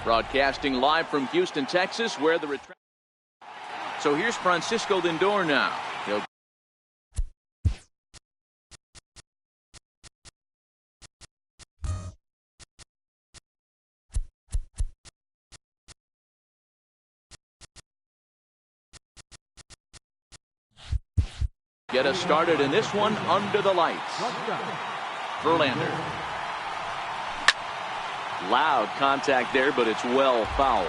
Broadcasting live from Houston, Texas, where the So here's Francisco Lindor now. He'll get us started in this one under the lights. Verlander. Loud contact there, but it's well foul.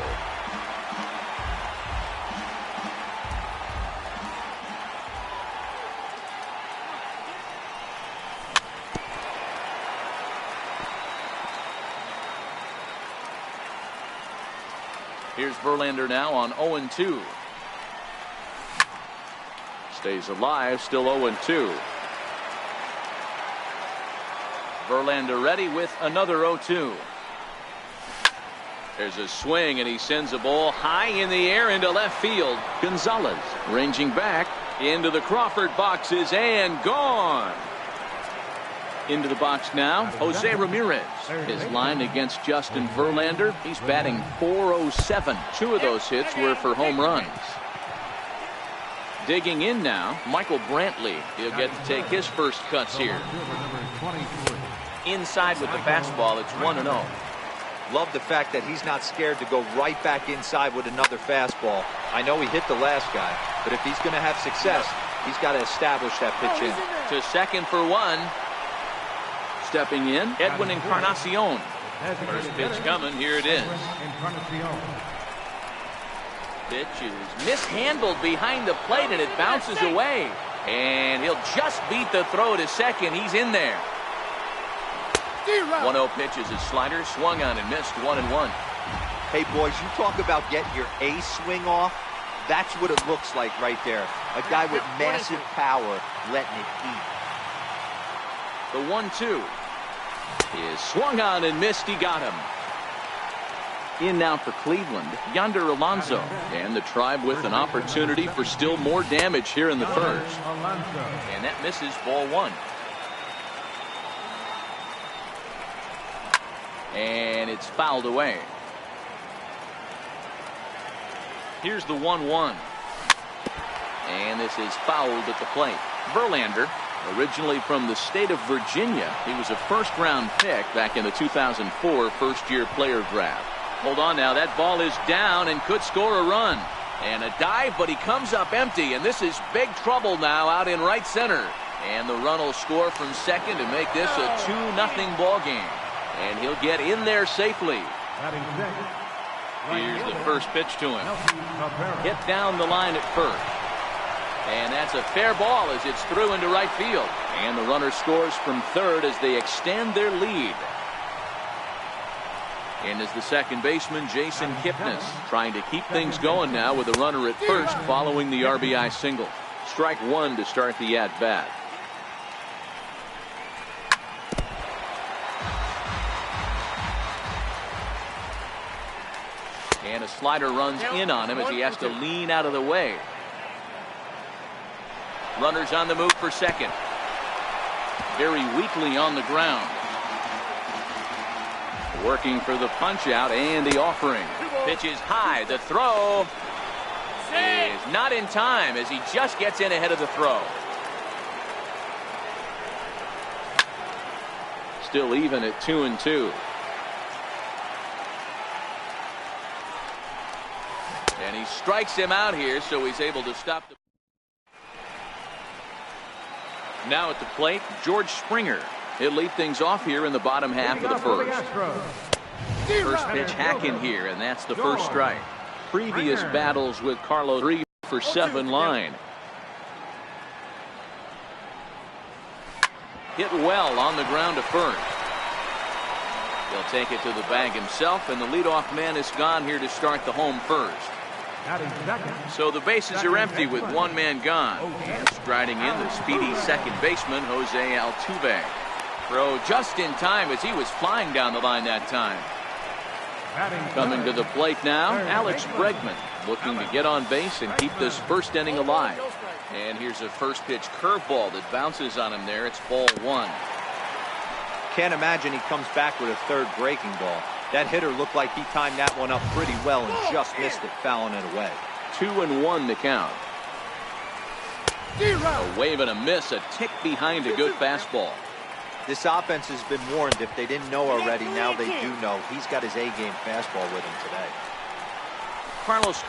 Here's Verlander now on 0-2. Stays alive, still 0-2. Verlander ready with another 0-2. There's a swing, and he sends a ball high in the air into left field. Gonzalez ranging back into the Crawford boxes and gone. Into the box now, Jose Ramirez. His line against Justin Verlander. He's batting .407. Two of those hits were for home runs. Digging in now, Michael Brantley. He'll get to take his first cuts here. Inside with the fastball, it's 1-0. Love the fact that he's not scared to go right back inside with another fastball. I know he hit the last guy, but if he's going to have success, he's got to establish that pitch in. To second for one. Stepping in, Edwin Encarnacion. First pitch coming, here it is. Pitch is mishandled behind the plate, and it bounces away. And he'll just beat the throw to second. He's in there. 1-0 pitch is his slider, swung on and missed. 1-1. Hey boys, you talk about getting your A swing off. That's what it looks like right there. A guy with massive power letting it eat. The 1-2 is swung on and missed. He got him. In now for Cleveland, Yonder Alonso, and the Tribe with an opportunity for still more damage here in the first. And that misses, ball one. And it's fouled away. Here's the 1-1. And this is fouled at the plate. Verlander, originally from the state of Virginia, he was a first-round pick back in the 2004 first-year player draft. Hold on now, that ball is down and could score a run. And a dive, but he comes up empty, and this is big trouble now out in right center. And the run will score from second to make this a 2-0 ball game. And he'll get in there safely. Here's the first pitch to him. Hit down the line at first. And that's a fair ball as it's through into right field. And the runner scores from third as they extend their lead. And as the second baseman, Jason Kipnis, trying to keep things going now with a runner at first following the RBI single. Strike one to start the at-bat. And a slider runs in on him as he has to lean out of the way. Runners on the move for second. Very weakly on the ground. Working for the punch out and the offering. Pitch is high. The throw is not in time as he just gets in ahead of the throw. Still even at 2-2. And he strikes him out here, so he's able to stop the. Now at the plate, George Springer. He'll lead things off here in the bottom half of the first. First pitch hack in here, and that's the first strike. Previous battles with Carlos 3 for 7 line. Hit well on the ground to first. He'll take it to the bag himself, and the leadoff man is gone here to start the home first. So the bases are empty with one man gone. And striding in, the speedy second baseman, Jose Altuve. Throw just in time as he was flying down the line that time. Coming to the plate now, Alex Bregman, looking to get on base and keep this first inning alive. And here's a first pitch curveball that bounces on him there. It's ball one. Can't imagine he comes back with a third breaking ball. That hitter looked like he timed that one up pretty well and just missed it, fouling it away. 2-1 the count. A wave and a miss, a tick behind a good fastball. This offense has been warned. If they didn't know already, now they do know. He's got his A-game fastball with him today. Carlos,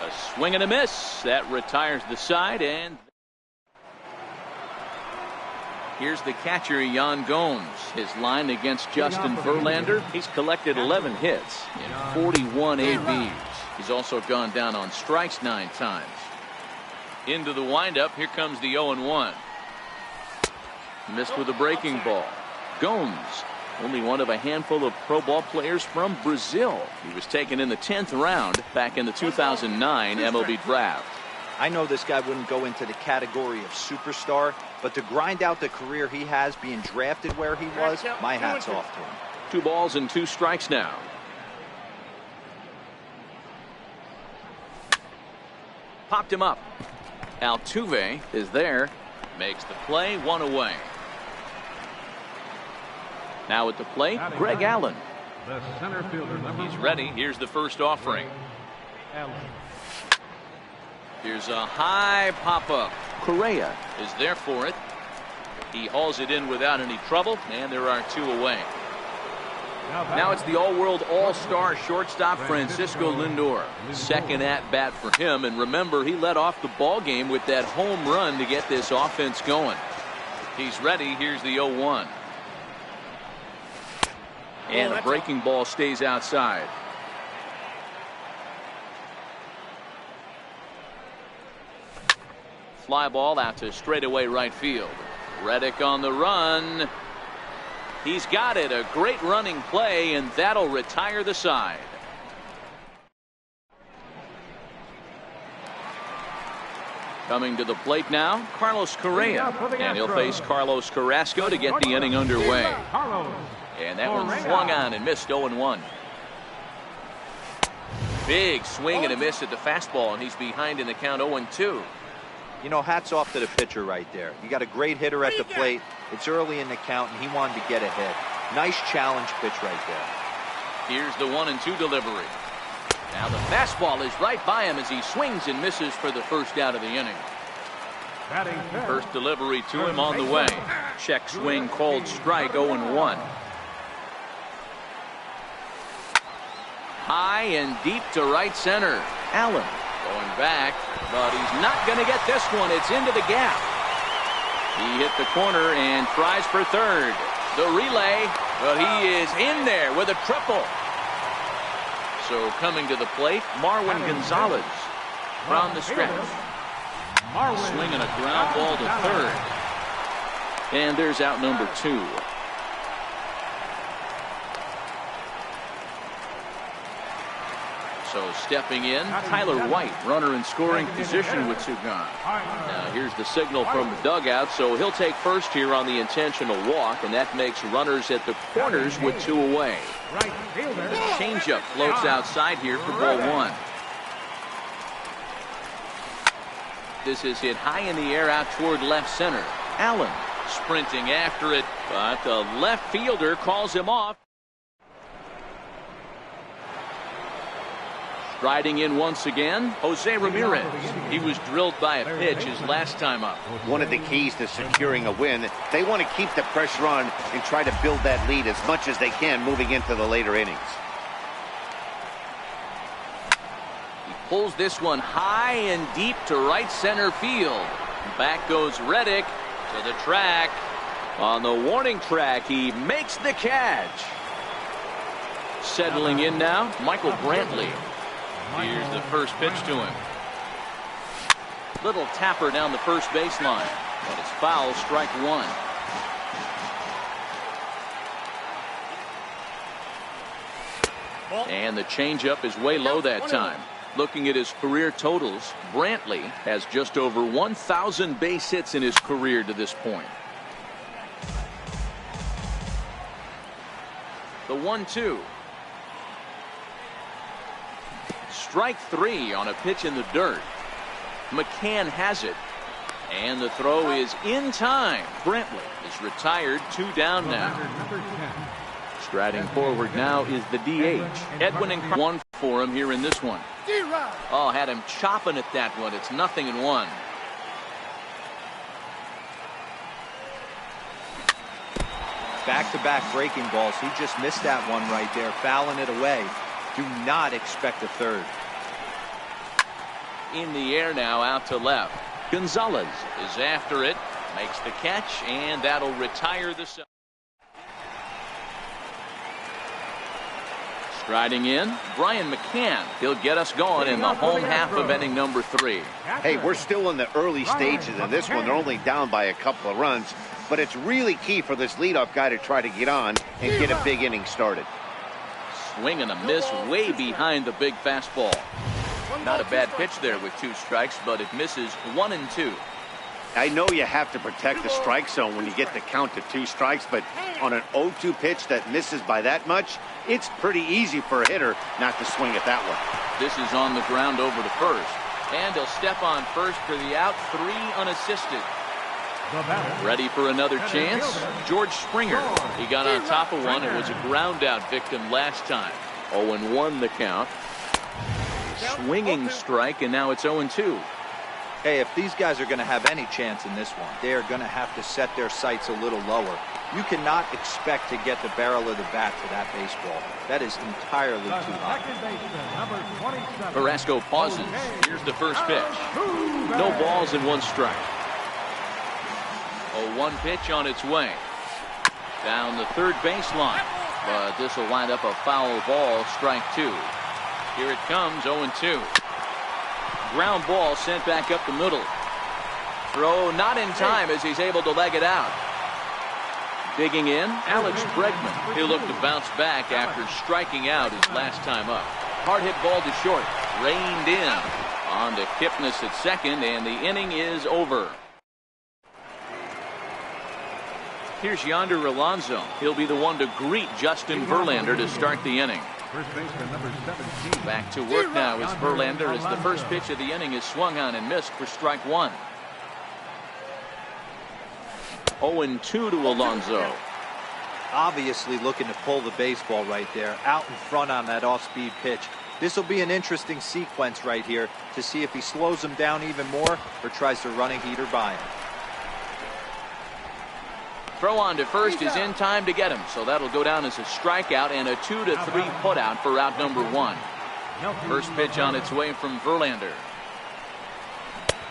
a swing and a miss. That retires the side, and here's the catcher, Yan Gomes. His line against Justin Verlander. He's collected 11 hits in 41 ABs. He's also gone down on strikes 9 times. Into the windup. Here comes the 0-1. Missed with a breaking ball. Gomes, only one of a handful of pro ball players from Brazil. He was taken in the 10th round back in the 2009 MLB draft. I know this guy wouldn't go into the category of superstar, but to grind out the career he has being drafted where he was, my hat's off to him. 2 balls and 2 strikes now. Popped him up. Altuve is there. Makes the play, 1 away. Now at the plate, Greg Allen. The center fielder, He's ready. Here's the first offering. Here's a high pop-up. Correa is there for it. He hauls it in without any trouble, and there are 2 away. Now it's the all-world all-star shortstop Francisco Lindor. Second at-bat for him, and remember, he led off the ball game with that home run to get this offense going. He's ready. Here's the 0-1. And a breaking ball stays outside. Fly ball out to straightaway right field. Reddick on the run. He's got it. A great running play, and that'll retire the side. Coming to the plate now, Carlos Correa. And he'll face Carlos Carrasco to get the inning underway. And that one swung on and missed. 0-1. Big swing and a miss at the fastball, and he's behind in the count 0-2. You know, hats off to the pitcher right there. You got a great hitter at the plate. It's early in the count, and he wanted to get ahead. Nice challenge pitch right there. Here's the 1-2 delivery. Now the fastball is right by him as he swings and misses for the first out of the inning. First delivery to him on the way. Check swing, called strike, 0-1. High and deep to right center. Allen going back, but he's not going to get this one. It's into the gap. He hit the corner and tries for third. The relay, but he is in there with a triple. So coming to the plate, Marwin Gonzalez from the stretch. Swinging a ground ball to third. And there's out number 2. So stepping in, Tyler White, runner in scoring position with 2 gone. Now here's the signal from the dugout, so he'll take first here on the intentional walk, and that makes runners at the corners with 2 away. The changeup floats outside here for ball 1. This is hit high in the air out toward left center. Allen sprinting after it, but the left fielder calls him off. Riding in once again, Jose Ramirez. He was drilled by a pitch his last time up. One of the keys to securing a win, they want to keep the pressure on and try to build that lead as much as they can moving into the later innings. He pulls this one high and deep to right center field. Back goes Reddick to the track. On the warning track, he makes the catch. Settling in now, Michael Brantley. Here's the first pitch to him. Little tapper down the first baseline, but it's foul, strike 1. And the changeup is way low that time. Looking at his career totals, Brantley has just over 1,000 base hits in his career to this point. The 1-2. Strike 3 on a pitch in the dirt. McCann has it, and the throw is in time. Brantley is retired, 2 down now. Striding forward now is the DH. Edwin and one for him here in this one. Oh, had him chopping at that one. It's 0-1. Back-to-back breaking balls. He just missed that one right there, fouling it away. Do not expect a third. In the air now, out to left. Gonzalez is after it, makes the catch, and that'll retire the set. Striding in, Brian McCann. He'll get us going in the home half of inning number 3. Hey, we're still in the early stages of this one. They're only down by a couple of runs, but it's really key for this leadoff guy to try to get on and get a big inning started. Swing and a miss way behind the big fastball. Not a bad pitch there with 2 strikes, but it misses 1 and 2. I know you have to protect the strike zone when you get the count to 2 strikes, but on an 0-2 pitch that misses by that much, it's pretty easy for a hitter not to swing at that one. This is on the ground over to first, and he'll step on first for the out, 3 unassisted. Ready for another chance? George Springer. He got on top of one and was a ground out victim last time. 0-1 the count. Swinging strike, and now it's 0-2. Hey, if these guys are going to have any chance in this one, they are going to have to set their sights a little lower. You cannot expect to get the barrel of the bat to that baseball. That is entirely too high. Carrasco pauses. Here's the first pitch. No balls and 1 strike. 0-1 pitch on its way. Down the third baseline. But this will wind up a foul ball, strike 2. Here it comes, 0-2. Ground ball sent back up the middle. Throw not in time as he's able to leg it out. Digging in, Alex Bregman. He'll look to bounce back after striking out his last time up. Hard hit ball to short. Reined in. On to Kipnis at second, and the inning is over. Here's Yonder Alonso. He'll be the one to greet Justin Verlander to start the inning. Back to work now is Verlander as the first pitch of the inning is swung on and missed for strike 1. 0-2 to Alonso. Obviously looking to pull the baseball right there, out in front on that off-speed pitch. This will be an interesting sequence right here to see if he slows him down even more or tries to run a heater by him. Throw on to first is in time to get him, so that'll go down as a strikeout and a 2-3 putout for out number 1. First pitch on its way from Verlander.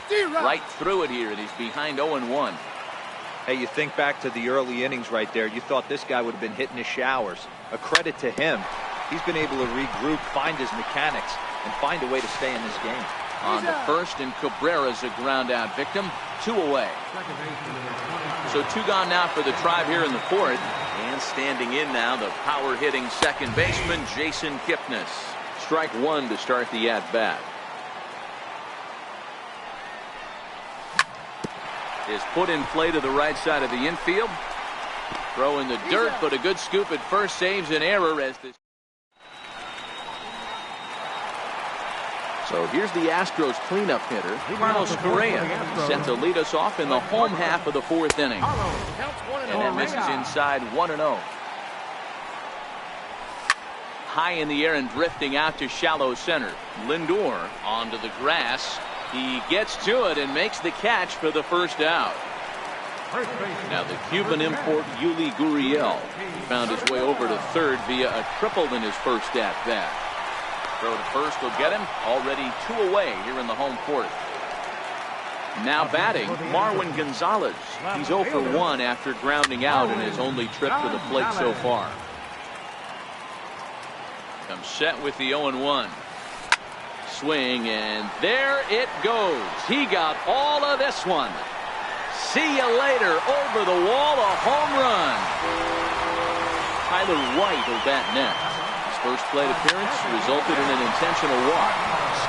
Right through it here, and he's behind 0-1. Hey, you think back to the early innings right there. You thought this guy would have been hitting his showers. A credit to him. He's been able to regroup, find his mechanics, and find a way to stay in this game. On to first, and Cabrera's a ground out victim. 2 away. So 2 gone now for the Tribe here in the 4th. And standing in now, the power hitting second baseman, Jason Kipnis. Strike 1 to start the at-bat. Is put in play to the right side of the infield. Throw in the dirt, but a good scoop at first saves an error as this. So here's the Astros cleanup hitter, Carlosreyes, set to lead us off in the home half of the 4th inning. And then this is inside 1-0. High in the air and drifting out to shallow center. Lindor onto the grass. He gets to it and makes the catch for the first out. Now the Cuban import Yuli Gurriel found his way over to third via a triple in his first at-bat. Throw to first will get him. Already 2 away here in the home 4th. Now batting, Marwin Gonzalez. He's 0 for 1 after grounding out in his only trip to the plate so far. Comes set with the 0-1. Swing, and there it goes. He got all of this one. See you later. Over the wall, a home run. Tyler White will bat next. First plate appearance resulted in an intentional walk.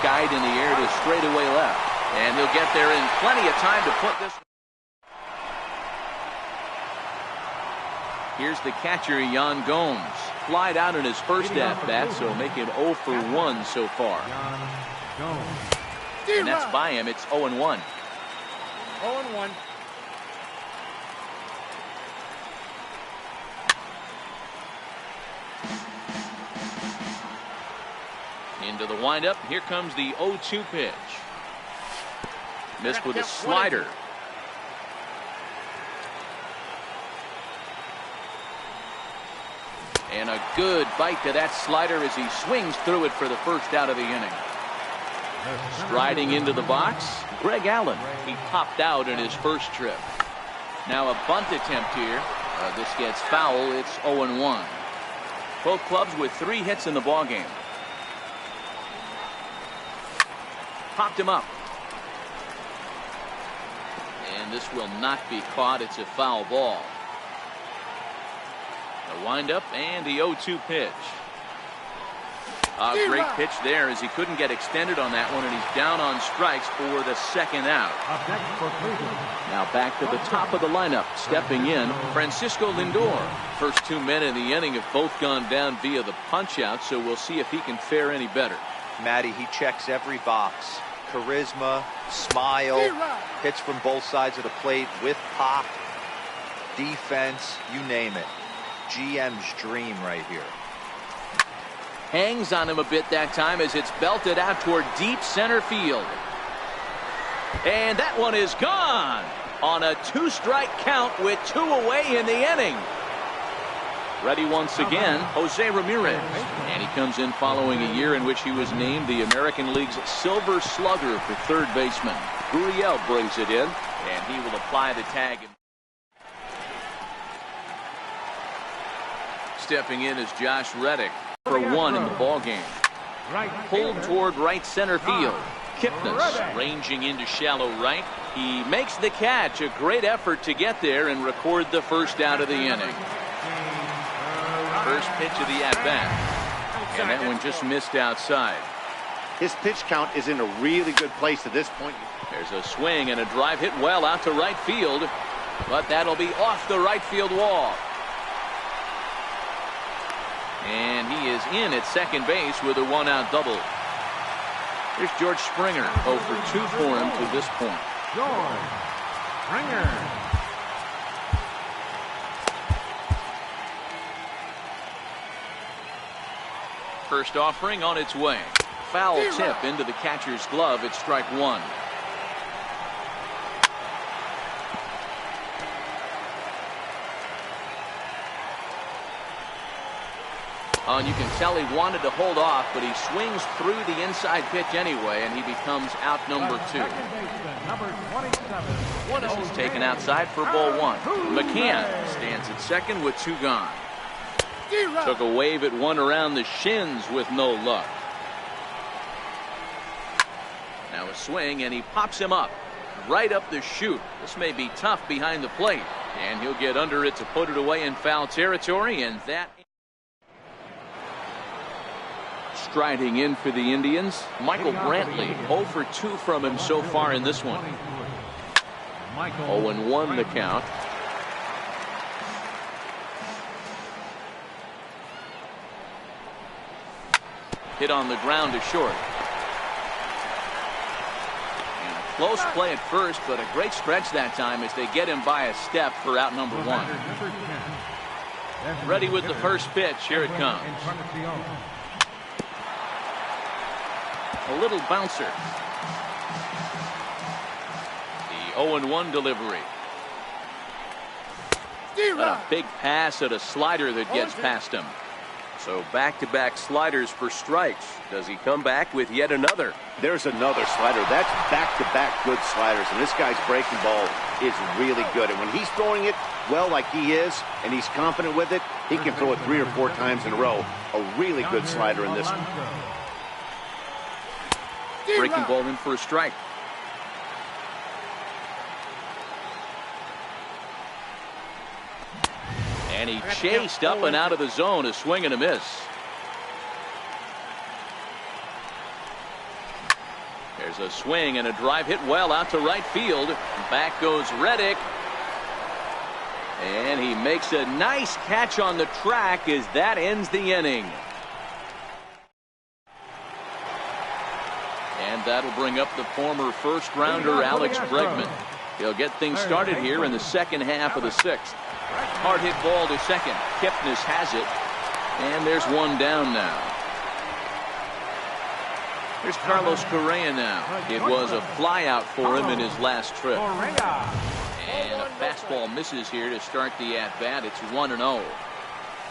Skied in the air to straightaway left. And he'll get there in plenty of time to put this. Here's the catcher, Yan Gomes. Flied out in his first at-bat, so make him 0 for 1 so far. And that's by him. It's 0-1. 0-1. Into the windup. Here comes the 0-2 pitch. Missed with a slider. And a good bite to that slider as he swings through it for the first out of the inning. Striding into the box, Greg Allen. He popped out in his first trip. Now a bunt attempt here. This gets foul. It's 0-1. Both clubs with 3 hits in the ballgame. Popped him up. And this will not be caught. It's a foul ball. The windup and the 0-2 pitch. A great pitch there as he couldn't get extended on that one, and he's down on strikes for the second out. Now back to the top of the lineup. Stepping in, Francisco Lindor. First 2 men in the inning have both gone down via the punch out, so we'll see if he can fare any better. Matty, he checks every box. Charisma, smile, hits from both sides of the plate with pop, defense, you name it. GM's dream right here. Hangs on him a bit that time as it's belted out toward deep center field. And that one is gone on a 2-strike count with 2 away in the inning. Ready once again, Jose Ramirez. And he comes in following a year in which he was named the American League's Silver Slugger for third baseman. Gurriel brings it in, and he will apply the tag. Stepping in is Josh Reddick for 1 in the ballgame. Pulled toward right center field. Kipnis ranging into shallow right. He makes the catch. A great effort to get there and record the first out of the inning. First pitch of the at-bat. And that one just missed outside. His pitch count is in a really good place at this point. There's a swing and a drive hit well out to right field. But that'll be off the right field wall. And he is in at second base with a 1-out double. Here's George Springer, 0 for 2 for him to this point. George Springer. First offering on its way. Foul tip into the catcher's glove. It's strike 1. And you can tell he wanted to hold off, but he swings through the inside pitch anyway, and he becomes out number 2. This is taken outside for ball 1. McCann stands at second with 2 gone. Took a wave at one around the shins with no luck. Now a swing, and he pops him up right up the chute. This may be tough behind the plate, and he'll get under it to put it away in foul territory, and that. Striding in for the Indians, Michael Brantley, 0 for 2 from him so far in this one. 0-1 the count. Hit on the ground to short. And a close play at first, but a great stretch that time as they get him by a step for out number 1. Ready with the first pitch. Here it comes. A little bouncer. The 0-1 delivery. And a big pass at a slider that gets past him. So back-to-back sliders for strikes. Does he come back with yet another? There's another slider. That's back-to-back good sliders. And this guy's breaking ball is really good. And when he's throwing it well like he is, and he's confident with it, he can throw it 3 or 4 times in a row. A really good slider in this one. Breaking ball in for a strike. And he chased up and out of the zone. A swing and a miss. There's a swing and a drive hit well out to right field. Back goes Reddick. And he makes a nice catch on the track as that ends the inning. And that'll bring up the former first-rounder Alex Bregman. He'll get things started here in the second half of the 6th. Hard hit ball to second. Kipnis has it. And there's one down now. Here's Carlos Correa now. It was a flyout for him in his last trip. And a fastball misses here to start the at-bat. It's 1-0.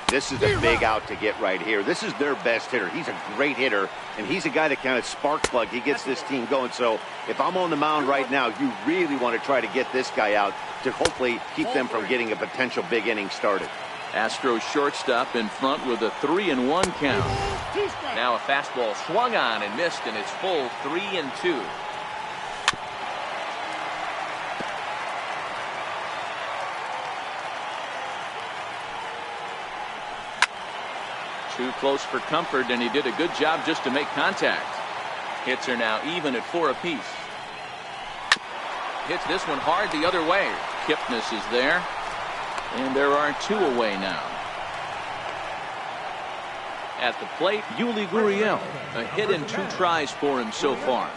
This is a big out to get right here. This is their best hitter. He's a great hitter, and he's a guy that kind of spark plug. He gets this team going. So if I'm on the mound right now, you really want to try to get this guy out to hopefully keep them from getting a potential big inning started. Astros shortstop in front with a 3-1 count. Now a fastball swung on and missed, and it's full 3-2. Too close for comfort, and he did a good job just to make contact. Hits are now even at 4 apiece. Hits this one hard the other way. Kipnis is there. And there are 2 away now. At the plate, Yuli Gurriel. A hit and 2 tries for him so far.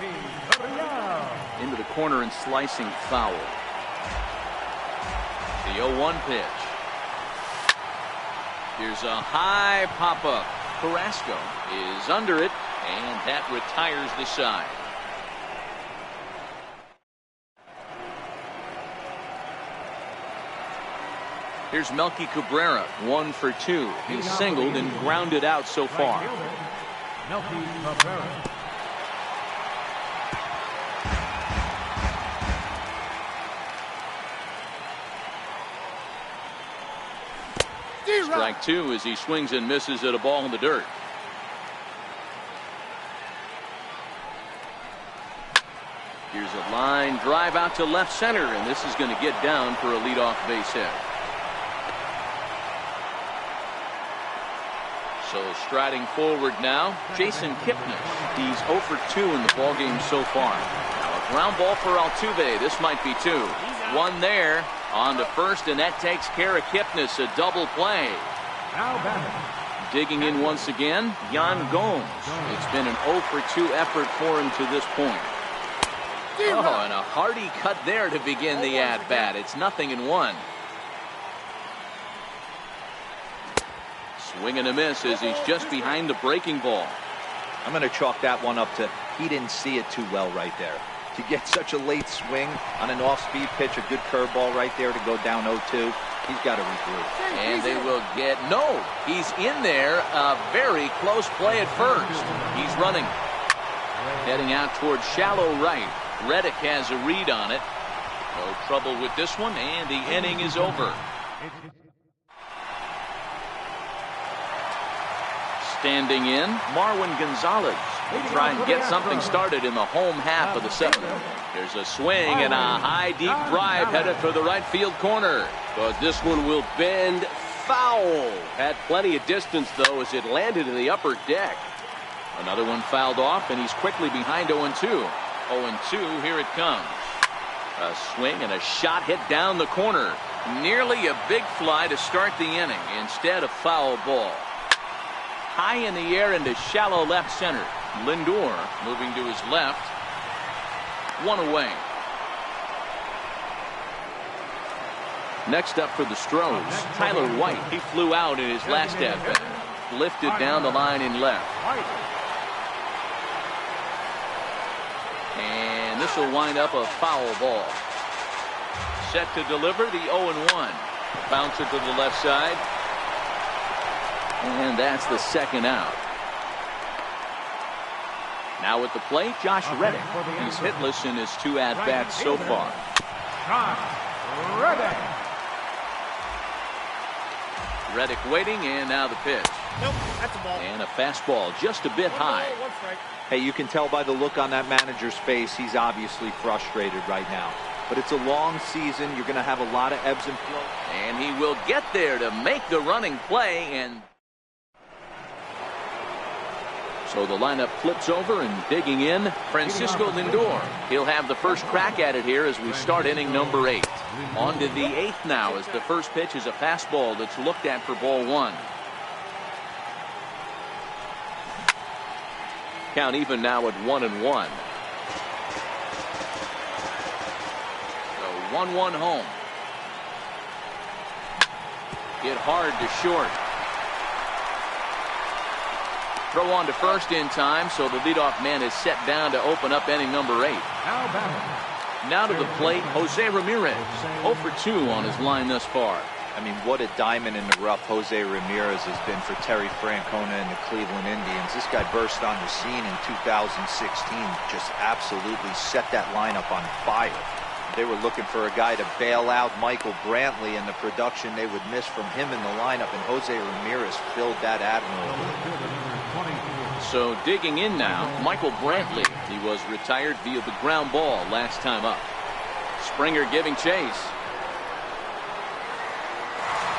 Into the corner and slicing foul. The 0-1 pitch. Here's a high pop-up. Carrasco is under it, and that retires the side. Here's Melky Cabrera, 1 for 2. He's singled and grounded out so far. Melky Cabrera. Strike 2 as he swings and misses at a ball in the dirt. Here's a line drive out to left center, and this is going to get down for a leadoff base hit. So striding forward now, Jason Kipnis. He's 0 for 2 in the ballgame so far. Now a ground ball for Altuve. This might be 2. 1 there on to first, and that takes care of Kipnis. A double play. Now batting. Digging in once again, Yan Gomes. It's been an 0 for 2 effort for him to this point. Oh, and a hearty cut there to begin the at-bat. It's 0-1. Swing and a miss as he's just behind the breaking ball. I'm going to chalk that one up to he didn't see it too well right there. To get such a late swing on an off-speed pitch, a good curveball right there to go down 0-2, he's got to regroup. And they will get, no, he's in there. A very close play at first. He's running. Heading out towards shallow right. Reddick has a read on it. No trouble with this one, and the inning is over. Standing in, Marwin Gonzalez will try and get something started in the home half of the 7th. There's a swing and a high deep drive headed for the right field corner. Because this one will bend foul. Had plenty of distance though as it landed in the upper deck. Another one fouled off, and he's quickly behind 0-2. 0-2, here it comes. A swing and a shot hit down the corner. Nearly a big fly to start the inning. Instead, a foul ball. High in the air into shallow left center. Lindor moving to his left. 1 away. Next up for the Stros, Tyler White. He flew out in his last at-bat. Lifted down the line in left. And this will wind up a foul ball. Set to deliver the 0-1. Bouncer to the left side. And that's the 2nd out. Now at the plate, Josh Reddick. He's hitless in his 2 at-bats so far. Reddick waiting, and now the pitch. Nope, that's a ball. And a fastball just a bit high. Hey, you can tell by the look on that manager's face, he's obviously frustrated right now. But it's a long season. You're going to have a lot of ebbs and flows. And he will get there to make the running play, and so the lineup flips over, and digging in, Francisco Lindor. He'll have the first crack at it here as we start inning number 8. On to the 8th now as the first pitch is a fastball that's looked at for ball 1. Count even now at 1-1. So 1-1 home. Hit hard to short. Throw on to first in time, so the leadoff man is set down to open up inning number 8. Now to the plate, Jose Ramirez. 0 for 2 on his line thus far. I mean, what a diamond in the rough Jose Ramirez has been for Terry Francona and the Cleveland Indians. This guy burst on the scene in 2016, just absolutely set that lineup on fire. They were looking for a guy to bail out Michael Brantley, and the production they would miss from him in the lineup, and Jose Ramirez filled that admirably. So digging in now, Michael Brantley. He was retired via the ground ball last time up. Springer giving chase.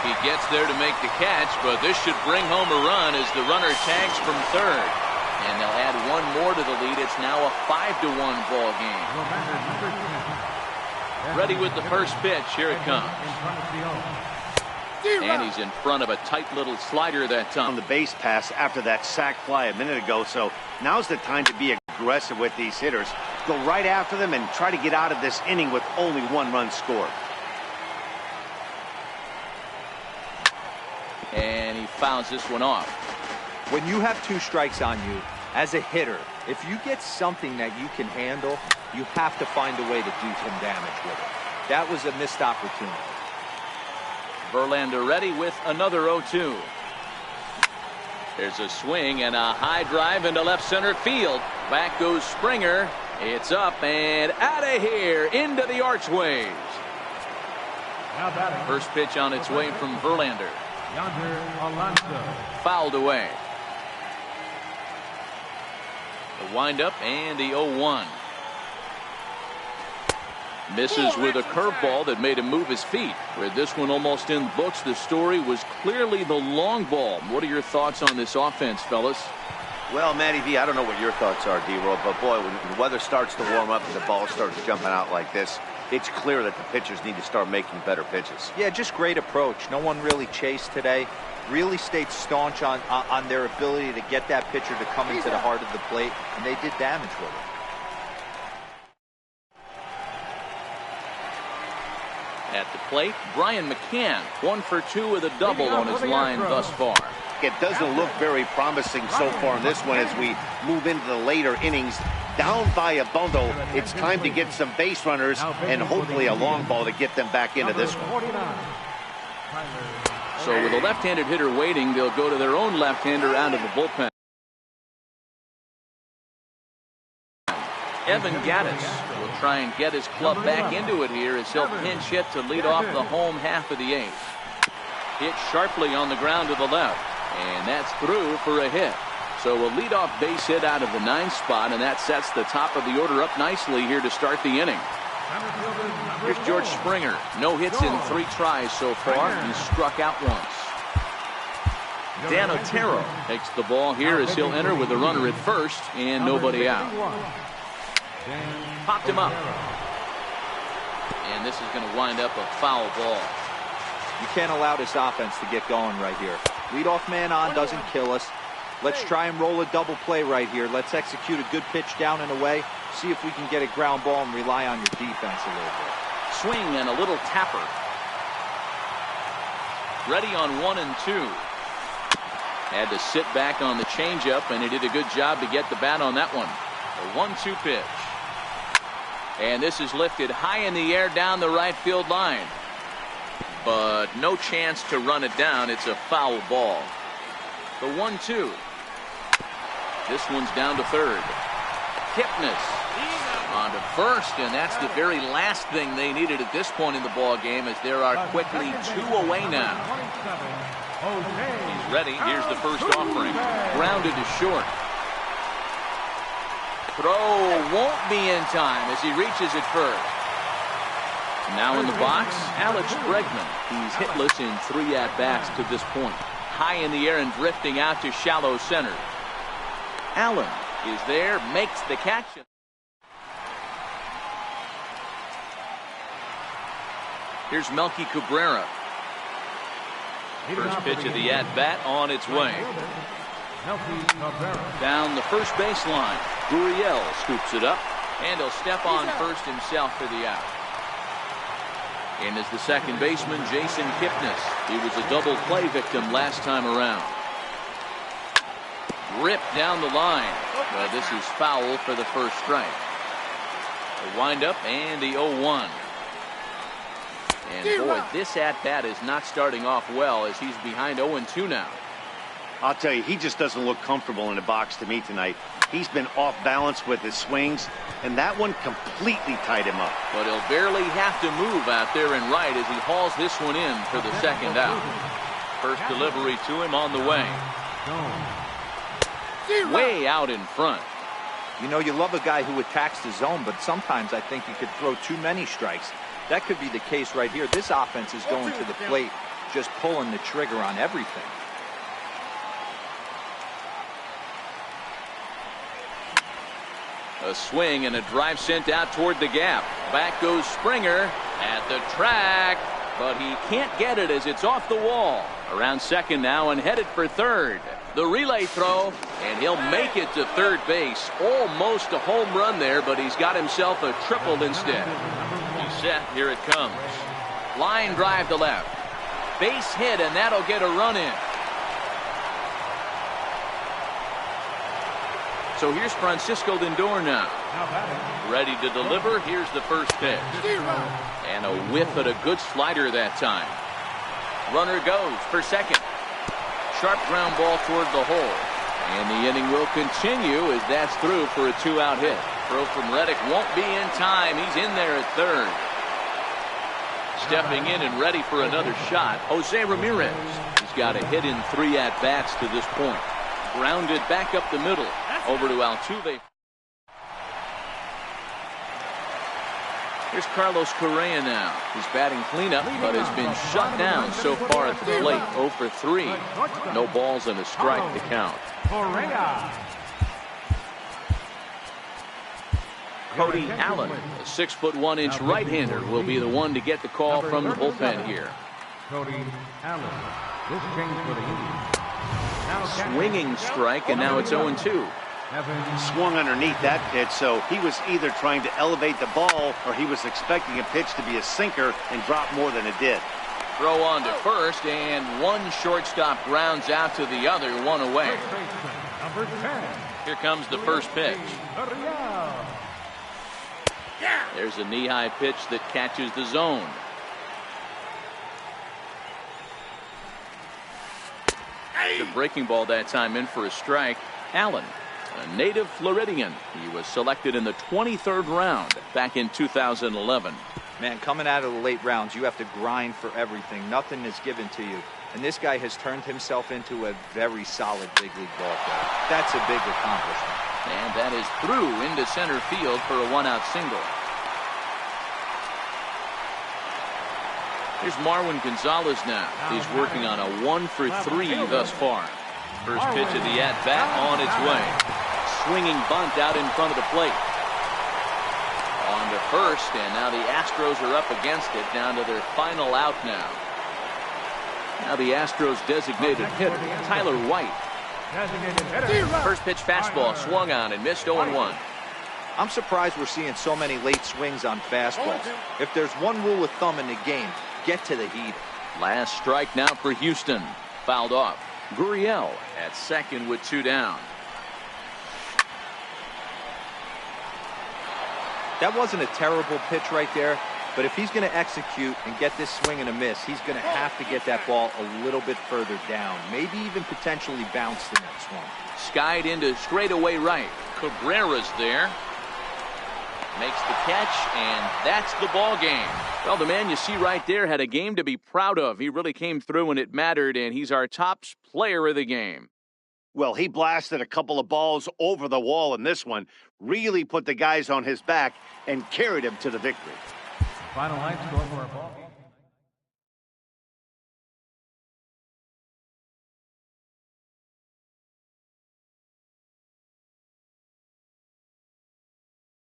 He gets there to make the catch, but this should bring home a run as the runner tags from third. And they'll add one more to the lead. It's now a 5-1 ball game. Ready with the first pitch. Here it comes. And he's in front of a tight little slider that time. On the base pass after that sac fly a minute ago, so now's the time to be aggressive with these hitters. Go right after them and try to get out of this inning with only 1 run scored. And he fouls this one off. When you have 2 strikes on you, as a hitter, if you get something that you can handle, you have to find a way to do some damage with it. That was a missed opportunity. Verlander ready with another 0-2. There's a swing and a high drive into left center field. Back goes Springer. It's up and out of here into the archways. First pitch on its way from Verlander. Fouled away. The windup and the 0-1. Misses with a curveball that made him move his feet. With this one almost in the books, the story was clearly the long ball. What are your thoughts on this offense, fellas? Well, Matty V, I don't know what your thoughts are, D-Roll, but boy, when the weather starts to warm up and the ball starts jumping out like this, it's clear that the pitchers need to start making better pitches. Yeah, just great approach. No one really chased today. Really stayed staunch on their ability to get that pitcher to come into the heart of the plate, and they did damage with it. At the plate, Brian McCann, 1 for 2 with a double on his line thus far. It doesn't look very promising so far in this one as we move into the later innings. Down by a bundle, it's time to get some base runners and hopefully a long ball to get them back into this one. So with a left-handed hitter waiting, they'll go to their own left-hander out of the bullpen. Evan Gattis will try and get his club back into it here as he'll pinch hit to lead off the home half of the 8th. Hit sharply on the ground to the left, and that's through for a hit. So a leadoff base hit out of the 9th spot, and that sets the top of the order up nicely here to start the inning. Here's George Springer. No hits in 3 tries so far. He's struck out once. Dan Otero takes the ball here as he'll enter with a runner at first and nobody out. Popped him up. And this is going to wind up a foul ball. You can't allow this offense to get going right here. Leadoff man on doesn't kill us. Let's try and roll a double play right here. Let's execute a good pitch down and away. See if we can get a ground ball and rely on your defense a little bit. Swing and a little tapper. Ready on 1 and 2. Had to sit back on the changeup, and he did a good job to get the bat on that one. A 1-2 pitch. And this is lifted high in the air down the right field line. But no chance to run it down. It's a foul ball. The 1-2. This one's down to third. Kipnis on to first, and that's the very last thing they needed at this point in the ball game, as there are quickly 2 away now. He's ready. Here's the first offering. Grounded to short. Throw won't be in time as he reaches it first. Now in the box, Alex Bregman. He's hitless in 3 at-bats to this point. High in the air and drifting out to shallow center. Allen is there, makes the catch. Here's Melky Cabrera. First pitch of the at-bat on its way. Down the first baseline. Gurriel scoops it up, and he'll step on first himself for the out. And as the second baseman, Jason Kipnis. He was a double play victim last time around. ripped down the line. But this is foul for the first strike. The windup and the 0-1. And boy, this at-bat is not starting off well as he's behind 0-2 now. I'll tell you, he just doesn't look comfortable in the box to me tonight. He's been off balance with his swings, and that one completely tied him up. But he'll barely have to move out there and right as he hauls this one in for the second out. First delivery to him on the way. Way out in front. You know, you love a guy who attacks the zone, but sometimes I think you could throw too many strikes. That could be the case right here. This offense is going to the plate, just pulling the trigger on everything. A swing and a drive sent out toward the gap. Back goes Springer at the track, but he can't get it as it's off the wall. Around second now and headed for third. The relay throw, and he'll make it to third base. Almost a home run there, but he's got himself a triple instead. He's set. Here it comes. Line drive to left. Base hit, and that'll get a run in. So here's Francisco Lindor now. Ready to deliver. Here's the first pitch. And a whiff at a good slider that time. Runner goes for second. Sharp ground ball toward the hole. And the inning will continue as that's through for a 2-out hit. Throw from Reddick won't be in time. He's in there at third. Stepping in and ready for another shot, Jose Ramirez. He's got a hit in 3 at-bats to this point. Grounded back up the middle. Over to Altuve. Here's Carlos Correa now. He's batting cleanup, but has been shut down so far at the plate. 0 for 3. No balls and a strike to count. Cody Allen, a 6'1" right-hander, will be the one to get the call from the bullpen here. Cody Allen. This change for the Indians. Swinging strike, and now it's 0-2. Swung underneath that pitch, so he was either trying to elevate the ball or he was expecting a pitch to be a sinker and drop more than it did. Throw on to first, and one shortstop grounds out to the other, 1 away. Number 10. Here comes the first pitch. There's a knee-high pitch that catches the zone. The breaking ball that time in for a strike. Allen, a native Floridian. He was selected in the 23rd round back in 2011. Man, coming out of the late rounds, you have to grind for everything. Nothing is given to you. And this guy has turned himself into a very solid big league ball player. That's a big accomplishment. And that is through into center field for a 1-out single. Here's Marwin Gonzalez now. He's working on a 1 for 3 thus far. First pitch of the at-bat on its way. Swinging bunt out in front of the plate. On to first, and now the Astros are up against it, down to their final out now. Now the Astros designated hitter, Tyler White. First pitch fastball swung on and missed 0-1. I'm surprised we're seeing so many late swings on fastballs. If there's one rule of thumb in the game, get to the heat. Last strike now for Houston. Fouled off. Gurriel at second with 2 down. That wasn't a terrible pitch right there, but if he's going to execute and get this swing and a miss, he's going to have to get that ball a little bit further down, maybe even potentially bounce the next one. Skied into straightaway right. Cabrera's there. Makes the catch, and that's the ball game. Well, the man you see right there had a game to be proud of. He really came through when it mattered, and he's our top player of the game. Well, he blasted a couple of balls over the wall in this one, really put the guys on his back, and carried him to the victory. Final line score for our ball game.